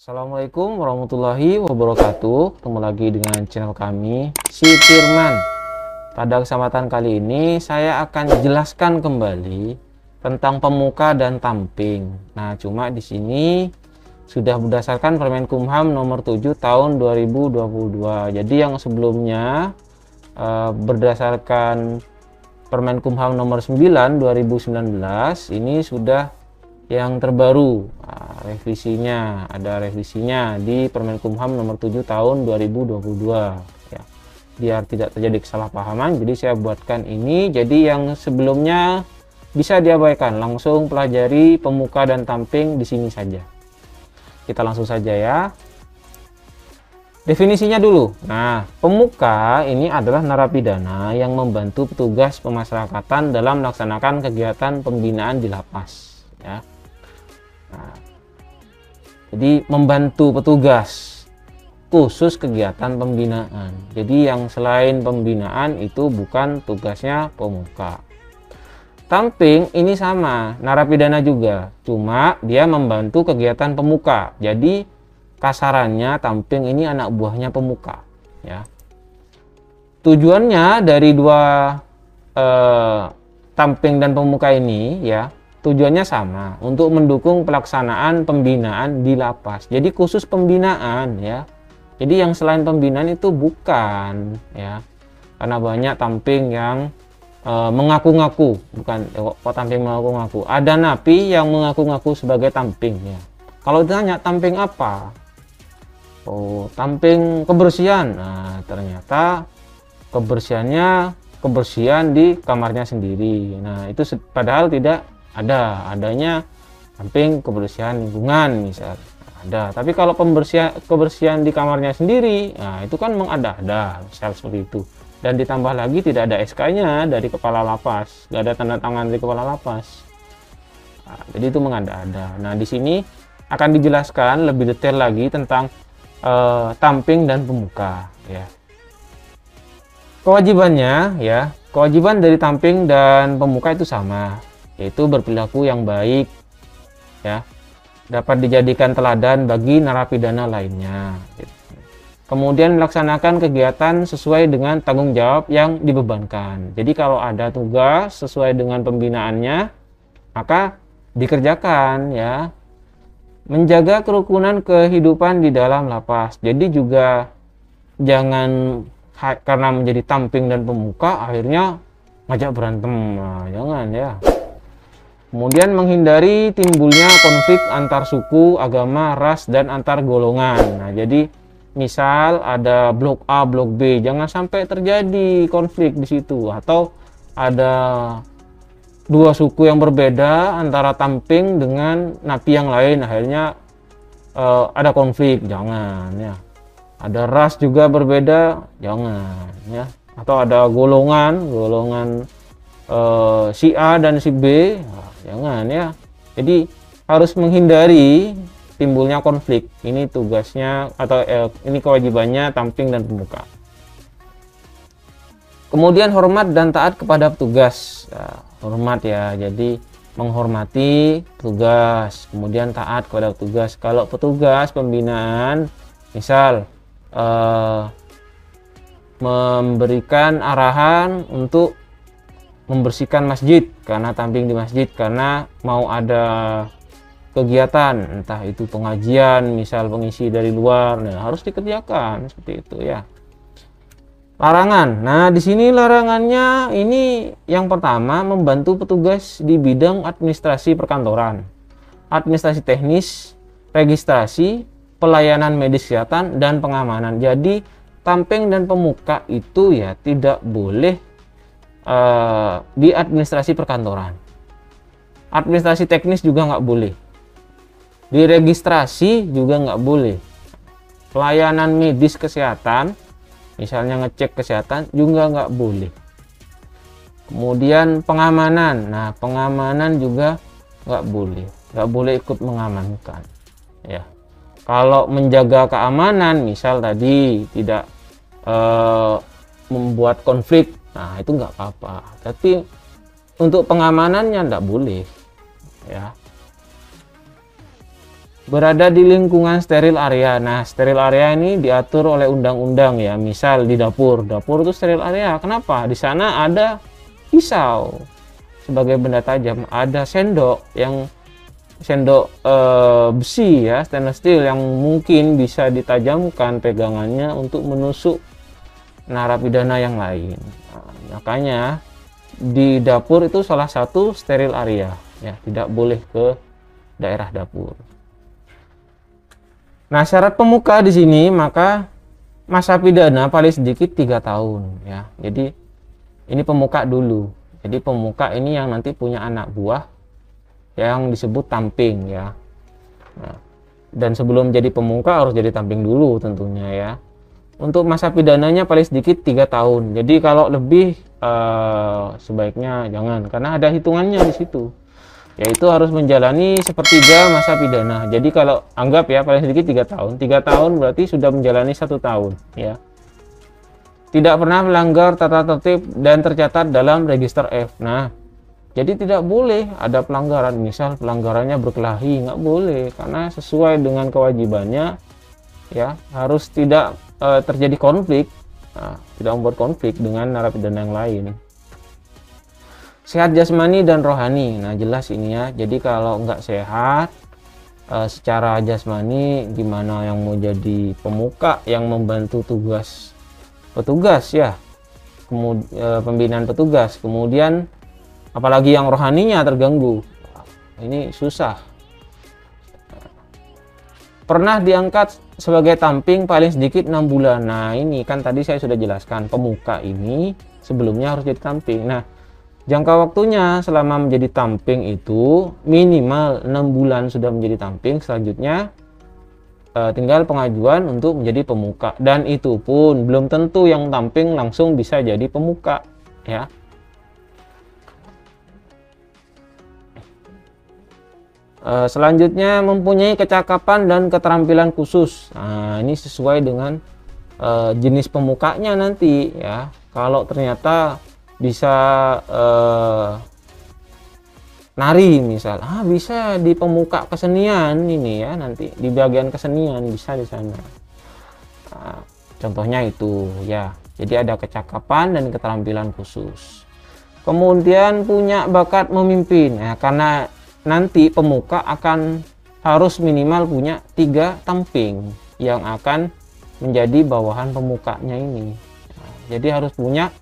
Assalamualaikum warahmatullahi wabarakatuh. Ketemu lagi dengan channel kami, Si Firman. Pada kesempatan kali ini saya akan jelaskan kembali tentang pemuka dan tamping. Nah, cuma di sini sudah berdasarkan Permenkumham nomor 7 tahun 2022. Jadi yang sebelumnya berdasarkan Permenkumham nomor 9 2019 ini sudah yang terbaru. Revisinya, ada revisinya di Permenkumham nomor 7 tahun 2022 ya. Biar tidak terjadi kesalahpahaman, jadi saya buatkan ini. Jadi yang sebelumnya bisa diabaikan, langsung pelajari pemuka dan tamping di sini saja. Kita langsung saja ya. Definisinya dulu. Nah, pemuka ini adalah narapidana yang membantu petugas pemasyarakatan dalam melaksanakan kegiatan pembinaan di lapas ya. Nah, jadi membantu petugas khusus kegiatan pembinaan. Jadi yang selain pembinaan itu bukan tugasnya pemuka. Tamping ini sama, narapidana juga, cuma dia membantu kegiatan pemuka. Jadi kasarannya tamping ini anak buahnya pemuka ya. Tujuannya dari dua tamping dan pemuka ini ya, tujuannya sama, untuk mendukung pelaksanaan pembinaan di lapas. Jadi khusus pembinaan ya. Jadi yang selain pembinaan itu bukan ya. Karena banyak tamping yang mengaku-ngaku, bukan kok tamping mengaku-ngaku. Ada napi yang mengaku-ngaku sebagai tamping ya. Kalau ditanya tamping apa? Oh, tamping kebersihan. Nah, ternyata kebersihan di kamarnya sendiri. Nah, itu padahal tidak adanya tamping kebersihan lingkungan misal ada, tapi kalau kebersihan di kamarnya sendiri, nah itu kan mengada-ada misal seperti itu, dan ditambah lagi tidak ada SK-nya dari kepala lapas, nggak ada tanda tangan dari kepala lapas. Nah, jadi itu mengada-ada. Nah, di sini akan dijelaskan lebih detail lagi tentang tamping dan pemuka ya. Kewajibannya ya, kewajiban dari tamping dan pemuka itu sama, yaitu berperilaku yang baik ya, dapat dijadikan teladan bagi narapidana lainnya. Kemudian melaksanakan kegiatan sesuai dengan tanggung jawab yang dibebankan. Jadi kalau ada tugas sesuai dengan pembinaannya, maka dikerjakan ya. Menjaga kerukunan kehidupan di dalam lapas. Jadi juga jangan karena menjadi tamping dan pemuka akhirnya ngajak berantem, nah, jangan ya. Kemudian menghindari timbulnya konflik antar suku, agama, ras, dan antar golongan. Nah, jadi misal ada blok A, blok B, jangan sampai terjadi konflik di situ. Atau ada dua suku yang berbeda antara tamping dengan napi yang lain, akhirnya ada konflik, jangan ya. Ada ras juga berbeda, jangan ya. Atau ada golongan si A dan si B, jangan ya. Jadi harus menghindari timbulnya konflik. Ini tugasnya atau ini kewajibannya tamping dan pemuka. Kemudian hormat dan taat kepada petugas. Nah, hormat ya, jadi menghormati petugas, kemudian taat kepada petugas. Kalau petugas pembinaan misal memberikan arahan untuk membersihkan masjid karena tamping di masjid, karena mau ada kegiatan entah itu pengajian misal pengisi dari luar, nah harus dikerjakan seperti itu ya. Larangan. Nah, di sini larangannya ini yang pertama, membantu petugas di bidang administrasi perkantoran, administrasi teknis, registrasi, pelayanan medis kesehatan, dan pengamanan. Jadi tamping dan pemuka itu ya tidak boleh di administrasi perkantoran, administrasi teknis juga nggak boleh, di registrasi juga nggak boleh, pelayanan medis kesehatan misalnya ngecek kesehatan juga nggak boleh. Kemudian pengamanan, nah pengamanan juga nggak boleh ikut mengamankan ya. Kalau menjaga keamanan misal tadi tidak membuat konflik, nah itu nggak apa-apa, tapi untuk pengamanannya nggak boleh ya. berada di lingkungan steril area. Nah, steril area ini diatur oleh undang-undang ya. Misal di dapur, dapur itu steril area. Kenapa? Di sana ada pisau sebagai benda tajam, ada sendok besi ya, stainless steel yang mungkin bisa ditajamkan pegangannya untuk menusuk narapidana yang lain. Nah, makanya di dapur itu salah satu steril area ya, tidak boleh ke daerah dapur. Nah, syarat pemuka di sini maka masa pidana paling sedikit 3 tahun ya. Jadi ini pemuka dulu. Jadi pemuka ini yang nanti punya anak buah yang disebut tamping ya. Nah, dan sebelum jadi pemuka harus jadi tamping dulu tentunya ya. Untuk masa pidananya paling sedikit 3 tahun. Jadi kalau lebih sebaiknya jangan, karena ada hitungannya di situ. Yaitu harus menjalani sepertiga masa pidana. Jadi kalau anggap ya paling sedikit 3 tahun. 3 tahun berarti sudah menjalani 1 tahun ya. Tidak pernah melanggar tata tertib dan tercatat dalam register F. Nah, jadi tidak boleh ada pelanggaran. Misal pelanggarannya berkelahi, nggak boleh, karena sesuai dengan kewajibannya ya, harus tidak terjadi konflik. Nah, tidak membuat konflik dengan narapidana yang lain. Sehat jasmani dan rohani. Nah, jelas ini ya. Jadi kalau nggak sehat secara jasmani, gimana yang mau jadi pemuka yang membantu petugas ya, kemudian pembinaan petugas, kemudian apalagi yang rohaninya terganggu, ini susah. Pernah diangkat sebagai tamping paling sedikit 6 bulan. Nah, ini kan tadi saya sudah jelaskan, pemuka ini sebelumnya harus jadi tamping. Nah, jangka waktunya selama menjadi tamping itu minimal 6 bulan sudah menjadi tamping. Selanjutnya tinggal pengajuan untuk menjadi pemuka, dan itu pun belum tentu yang tamping langsung bisa jadi pemuka ya. Selanjutnya mempunyai kecakapan dan keterampilan khusus. Nah, ini sesuai dengan jenis pemukanya nanti ya. Kalau ternyata bisa nari misal, bisa di pemuka kesenian ini ya, nanti di bagian kesenian bisa di sana. Nah, contohnya itu ya. Jadi ada kecakapan dan keterampilan khusus. Kemudian punya bakat memimpin. Nah, karena nanti pemuka akan harus minimal punya 3 tamping yang akan menjadi bawahan pemukanya ini. Nah, jadi harus punya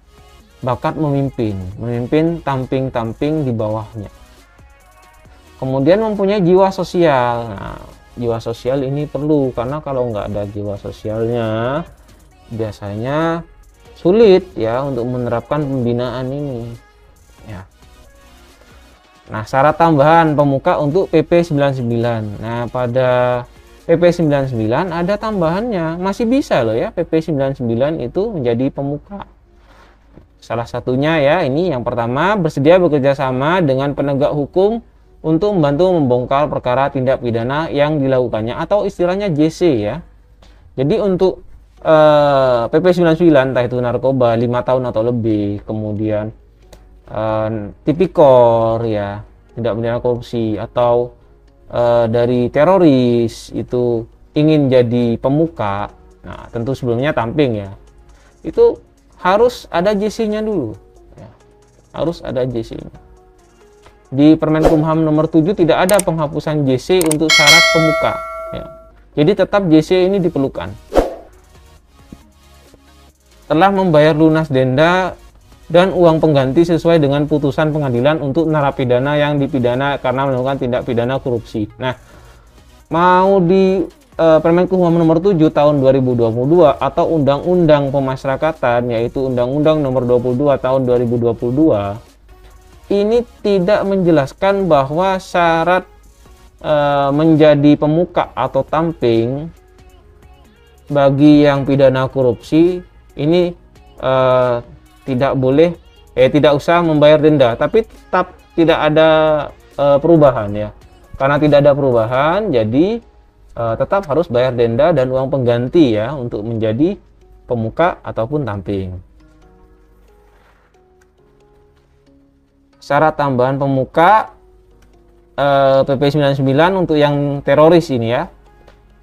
bakat memimpin tamping-tamping di bawahnya. Kemudian mempunyai jiwa sosial. Nah, jiwa sosial ini perlu, karena kalau nggak ada jiwa sosialnya biasanya sulit ya untuk menerapkan pembinaan ini ya. Nah, syarat tambahan pemuka untuk PP 99. Nah, pada PP 99 ada tambahannya. Masih bisa loh ya PP 99 itu menjadi pemuka. Salah satunya ya, ini yang pertama, bersedia bekerja sama dengan penegak hukum untuk membantu membongkar perkara tindak pidana yang dilakukannya, atau istilahnya JC ya. Jadi untuk PP 99 entah itu narkoba 5 tahun atau lebih, kemudian tipikor ya, tidak pidana korupsi, atau dari teroris itu ingin jadi pemuka. Nah, tentu sebelumnya tamping ya, itu harus ada JC-nya dulu ya. Harus ada JC-nya. Di Permenkumham nomor 7 tidak ada penghapusan JC untuk syarat pemuka ya. Jadi tetap JC ini diperlukan. Telah membayar lunas denda dan uang pengganti sesuai dengan putusan pengadilan untuk narapidana yang dipidana karena melakukan tindak pidana korupsi. Nah, mau di Permenkumham nomor 7 tahun 2022 atau Undang-Undang Pemasyarakatan, yaitu Undang-Undang nomor 22 tahun 2022, ini tidak menjelaskan bahwa syarat menjadi pemuka atau tamping bagi yang pidana korupsi ini tidak boleh, tidak usah membayar denda, tapi tetap tidak ada perubahan ya. Karena tidak ada perubahan, jadi tetap harus bayar denda dan uang pengganti ya untuk menjadi pemuka ataupun tamping. Syarat tambahan pemuka PP 99 untuk yang teroris ini ya,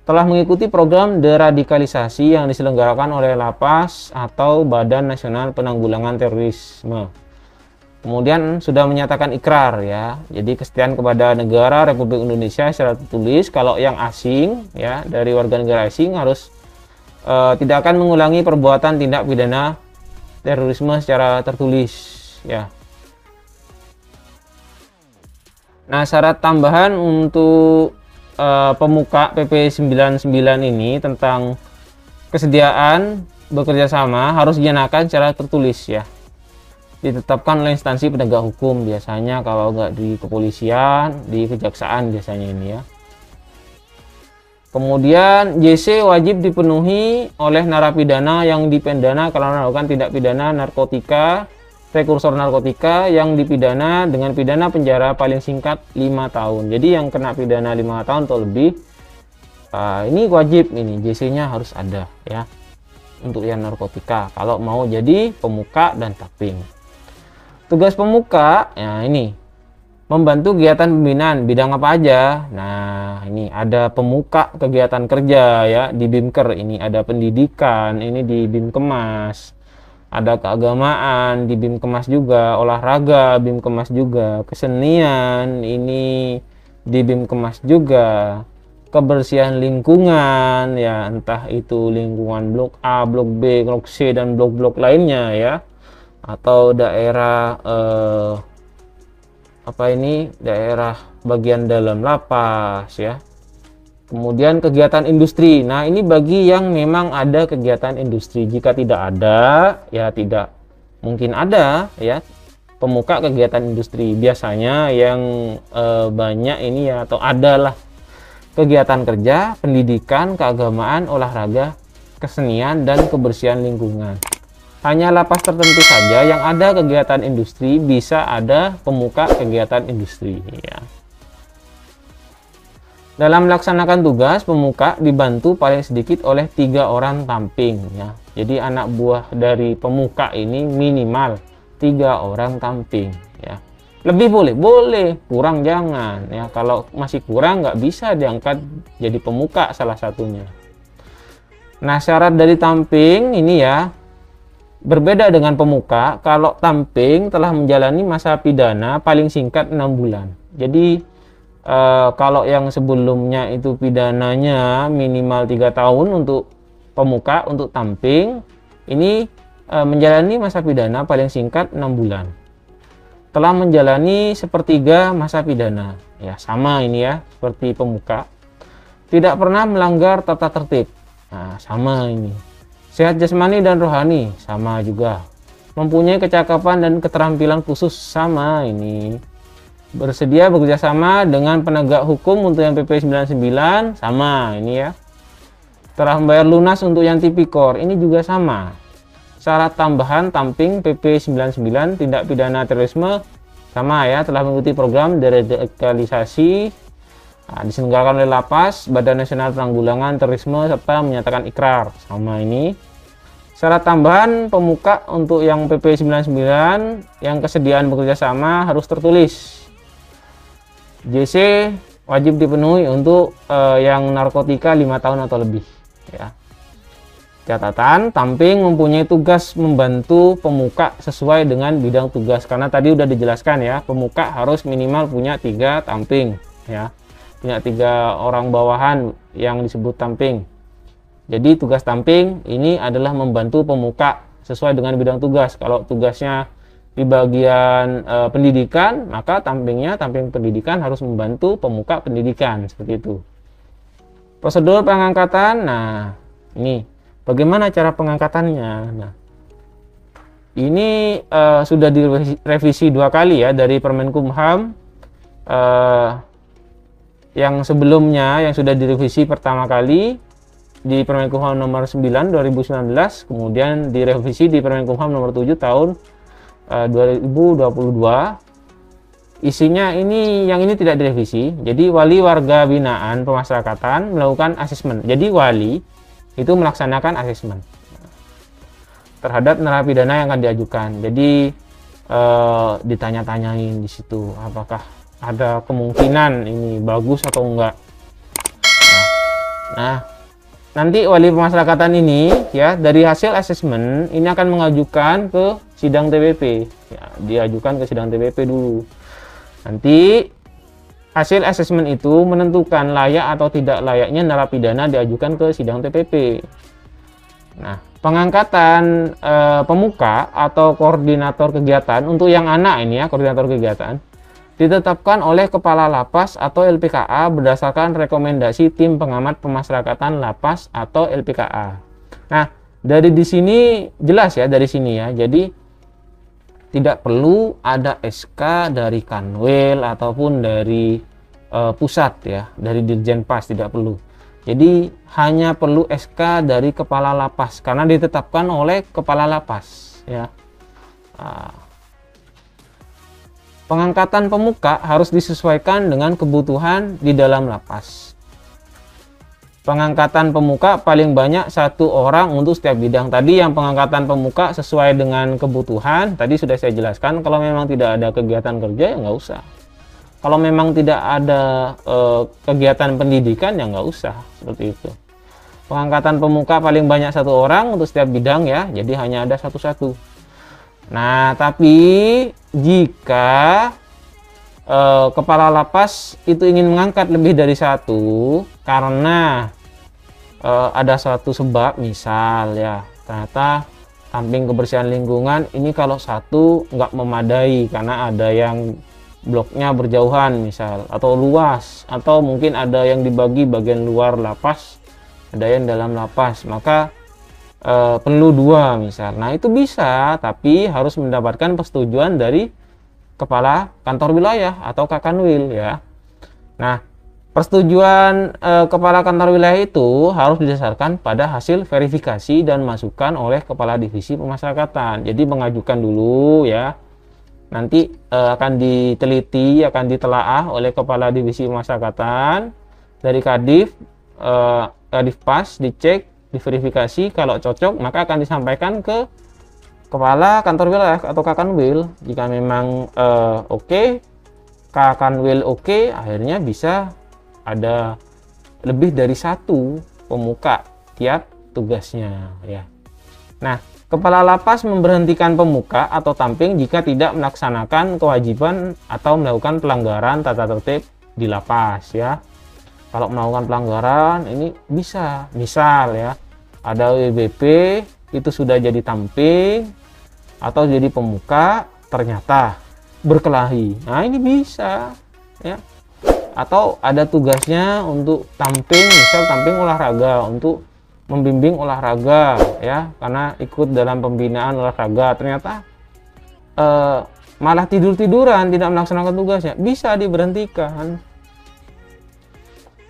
telah mengikuti program deradikalisasi yang diselenggarakan oleh Lapas atau Badan Nasional Penanggulangan Terorisme. Kemudian sudah menyatakan ikrar ya, jadi kesetiaan kepada negara Republik Indonesia secara tertulis. Kalau yang asing ya, dari warga negara asing harus tidak akan mengulangi perbuatan tindak pidana terorisme secara tertulis ya. Nah, syarat tambahan untuk pemuka PP 99 ini tentang kesediaan bekerja sama harus dinyatakan secara tertulis ya. Ditetapkan oleh instansi penegak hukum, biasanya kalau nggak di kepolisian, di kejaksaan biasanya ini ya. Kemudian JC wajib dipenuhi oleh narapidana yang dipidana karena melakukan tindak pidana narkotika, prekursor narkotika yang dipidana dengan pidana penjara paling singkat 5 tahun. Jadi yang kena pidana 5 tahun atau lebih, ini wajib, ini JC-nya harus ada ya untuk yang narkotika kalau mau jadi pemuka dan tamping. Tugas pemuka ya ini membantu kegiatan pembinaan bidang apa aja. Nah, ini ada pemuka kegiatan kerja ya di BIMKER, ini ada pendidikan, ini di BIMKEMAS. Ada keagamaan di BIMKEMAS juga, olahraga BIMKEMAS juga, kesenian ini di BIMKEMAS juga, kebersihan lingkungan ya, entah itu lingkungan blok A, blok B, blok C dan blok-blok lainnya ya, atau daerah daerah bagian dalam lapas ya. Kemudian kegiatan industri. Nah, ini bagi yang memang ada kegiatan industri. Jika tidak ada, ya tidak mungkin ada ya pemuka kegiatan industri. Biasanya yang banyak ini ya, atau adalah kegiatan kerja, pendidikan, keagamaan, olahraga, kesenian, dan kebersihan lingkungan. Hanya lapas tertentu saja yang ada kegiatan industri bisa ada pemuka kegiatan industri ya. Dalam melaksanakan tugas, pemuka dibantu paling sedikit oleh 3 orang tamping ya. Jadi anak buah dari pemuka ini minimal 3 orang tamping ya. Lebih boleh, kurang jangan ya. Kalau masih kurang nggak bisa diangkat jadi pemuka salah satunya. Nah, syarat dari tamping ini ya berbeda dengan pemuka. Kalau tamping telah menjalani masa pidana paling singkat 6 bulan. Jadi kalau yang sebelumnya itu pidananya minimal 3 tahun untuk pemuka, untuk tamping ini menjalani masa pidana paling singkat 6 bulan. Telah menjalani sepertiga masa pidana ya, sama ini ya seperti pemuka. Tidak pernah melanggar tata tertib. Nah, sama ini. Sehat jasmani dan rohani, sama juga. Mempunyai kecakapan dan keterampilan khusus, sama ini. Bersedia bekerjasama dengan penegak hukum untuk yang PP 99, sama ini ya. Telah membayar lunas untuk yang tipikor, ini juga sama. Syarat tambahan tamping PP 99 tindak pidana terorisme, sama ya, telah mengikuti program deradikalisasi diselenggarakan oleh Lapas, Badan Nasional Penanggulangan Terorisme, serta menyatakan ikrar, sama ini. Syarat tambahan pemuka untuk yang PP 99 yang kesediaan bekerja sama harus tertulis. JC wajib dipenuhi untuk yang narkotika 5 tahun atau lebih ya. Catatan, tamping mempunyai tugas membantu pemuka sesuai dengan bidang tugas, karena tadi udah dijelaskan ya, pemuka harus minimal punya 3 tamping ya, punya 3 orang bawahan yang disebut tamping. Jadi tugas tamping ini adalah membantu pemuka sesuai dengan bidang tugas. Kalau tugasnya di bagian pendidikan, maka tamping pendidikan harus membantu pemuka pendidikan, seperti itu. Prosedur pengangkatan, nah ini bagaimana cara pengangkatannya. Nah, ini sudah direvisi 2 kali ya, dari Permenkumham yang sebelumnya yang sudah direvisi pertama kali di Permenkumham nomor 9 2019, kemudian direvisi di Permenkumham nomor 7 tahun 2022. Isinya ini, yang ini tidak direvisi. Jadi wali warga binaan pemasyarakatan melakukan asesmen. Jadi wali itu melaksanakan asesmen terhadap narapidana yang akan diajukan. Jadi ditanya-tanyain di situ apakah ada kemungkinan ini bagus atau enggak. Nah, nanti wali pemasyarakatan ini ya dari hasil asesmen ini akan mengajukan ke sidang TPP. Ya, diajukan ke sidang TPP dulu. Nanti hasil asesmen itu menentukan layak atau tidak layaknya narapidana diajukan ke sidang TPP. Nah, pengangkatan pemuka atau koordinator kegiatan untuk yang anak ini ya, koordinator kegiatan ditetapkan oleh Kepala Lapas atau LPKA berdasarkan rekomendasi Tim Pengamat Pemasyarakatan Lapas atau LPKA. Nah, dari di sini jelas ya, dari sini ya. Jadi tidak perlu ada SK dari Kanwil ataupun dari pusat ya, dari Dirjen Pas, tidak perlu. Jadi hanya perlu SK dari Kepala Lapas karena ditetapkan oleh Kepala Lapas ya. Pengangkatan pemuka harus disesuaikan dengan kebutuhan di dalam lapas. Pengangkatan pemuka paling banyak 1 orang untuk setiap bidang. Tadi yang pengangkatan pemuka sesuai dengan kebutuhan, tadi sudah saya jelaskan. Kalau memang tidak ada kegiatan kerja ya nggak usah. Kalau memang tidak ada kegiatan pendidikan ya nggak usah, seperti itu. Pengangkatan pemuka paling banyak 1 orang untuk setiap bidang ya, jadi hanya ada satu-satu. Nah, tapi jika kepala lapas itu ingin mengangkat lebih dari 1 karena ada suatu sebab, misal ya ternyata samping kebersihan lingkungan ini kalau 1 nggak memadai karena ada yang bloknya berjauhan misal, atau luas, atau mungkin ada yang dibagi bagian luar lapas, ada yang dalam lapas, maka perlu 2 misal. Nah, itu bisa, tapi harus mendapatkan persetujuan dari Kepala Kantor Wilayah atau Kakanwil ya. Nah, persetujuan Kepala Kantor Wilayah itu harus didasarkan pada hasil verifikasi dan masukan oleh Kepala Divisi Pemasyarakatan. Jadi mengajukan dulu ya. Nanti akan diteliti, akan ditelaah oleh Kepala Divisi Pemasyarakatan dari Kadif, Kadif Pas, dicek, diverifikasi, kalau cocok maka akan disampaikan ke Kepala Kantor Wilayah atau Kakanwil. Jika memang oke, Kakanwil oke, akhirnya bisa ada lebih dari 1 pemuka tiap tugasnya ya. Nah, Kepala Lapas memberhentikan pemuka atau tamping jika tidak melaksanakan kewajiban atau melakukan pelanggaran tata tertib di lapas ya. Kalau melakukan pelanggaran ini bisa, misal ya, ada WBP itu sudah jadi tamping atau jadi pemuka ternyata berkelahi. Nah, ini bisa ya. Atau ada tugasnya untuk tamping, misal tamping olahraga untuk membimbing olahraga ya, karena ikut dalam pembinaan olahraga ternyata malah tidur-tiduran, tidak melaksanakan tugasnya, bisa diberhentikan.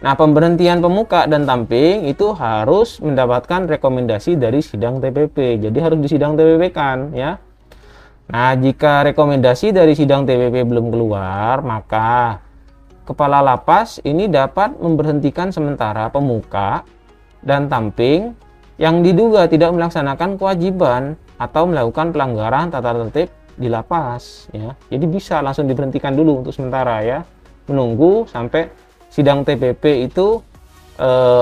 Nah, pemberhentian pemuka dan tamping itu harus mendapatkan rekomendasi dari sidang TPP. Jadi harus di sidang TPP kan ya. Nah, jika rekomendasi dari sidang TPP belum keluar, maka Kepala Lapas ini dapat memberhentikan sementara pemuka dan tamping yang diduga tidak melaksanakan kewajiban atau melakukan pelanggaran tata tertib di lapas ya. Jadi bisa langsung diberhentikan dulu untuk sementara ya, menunggu sampai sidang TPP itu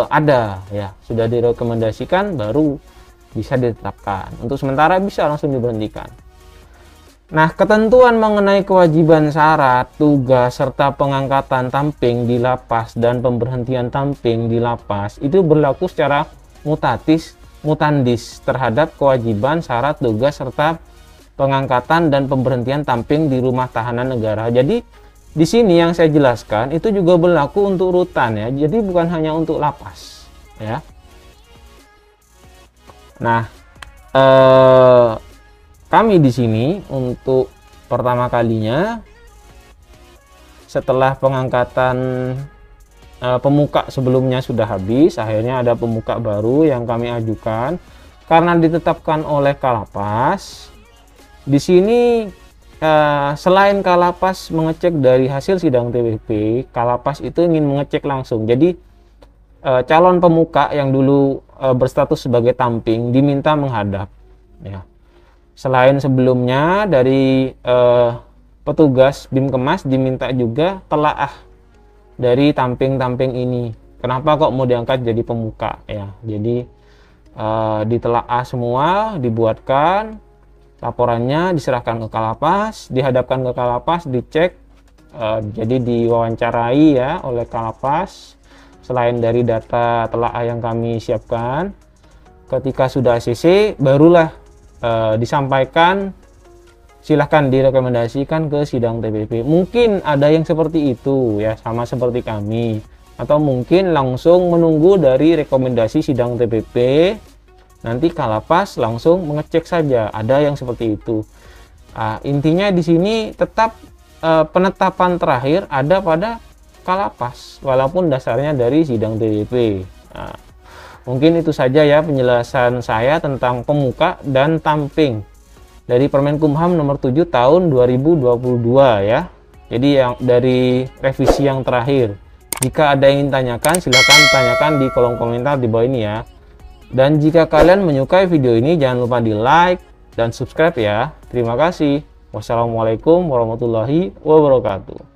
ada ya, sudah direkomendasikan baru bisa ditetapkan. Untuk sementara bisa langsung diberhentikan. Nah, ketentuan mengenai kewajiban syarat, tugas, serta pengangkatan tamping di lapas dan pemberhentian tamping di lapas itu berlaku secara mutandis terhadap kewajiban syarat, tugas, serta pengangkatan dan pemberhentian tamping di rumah tahanan negara. Jadi di sini yang saya jelaskan itu juga berlaku untuk rutan ya. Jadi bukan hanya untuk lapas ya. Nah, kami di sini untuk pertama kalinya setelah pengangkatan pemuka sebelumnya sudah habis, akhirnya ada pemuka baru yang kami ajukan karena ditetapkan oleh Kalapas. Di sini selain Kalapas mengecek dari hasil sidang TPP, Kalapas itu ingin mengecek langsung. Jadi calon pemuka yang dulu berstatus sebagai tamping diminta menghadap ya. Selain sebelumnya dari petugas BIM Kemas diminta juga telaah dari tamping-tamping ini. Kenapa kok mau diangkat jadi pemuka ya? Jadi ditelaah semua, dibuatkan laporannya, diserahkan ke Kalapas, dihadapkan ke Kalapas, dicek, jadi diwawancarai ya oleh Kalapas. Selain dari data telaah yang kami siapkan, ketika sudah ACC barulah disampaikan, silahkan direkomendasikan ke sidang TPP. Mungkin ada yang seperti itu ya, sama seperti kami, atau mungkin langsung menunggu dari rekomendasi sidang TPP, nanti Kalapas langsung mengecek saja. Ada yang seperti itu. Intinya di sini tetap penetapan terakhir ada pada Kalapas, walaupun dasarnya dari sidang TPP. Mungkin itu saja ya penjelasan saya tentang pemuka dan tamping dari Permenkumham nomor 7 tahun 2022 ya. Jadi yang dari revisi yang terakhir. Jika ada yang ingin tanyakan, silahkan tanyakan di kolom komentar di bawah ini ya. Dan jika kalian menyukai video ini, jangan lupa di like dan subscribe ya. Terima kasih. Wassalamualaikum warahmatullahi wabarakatuh.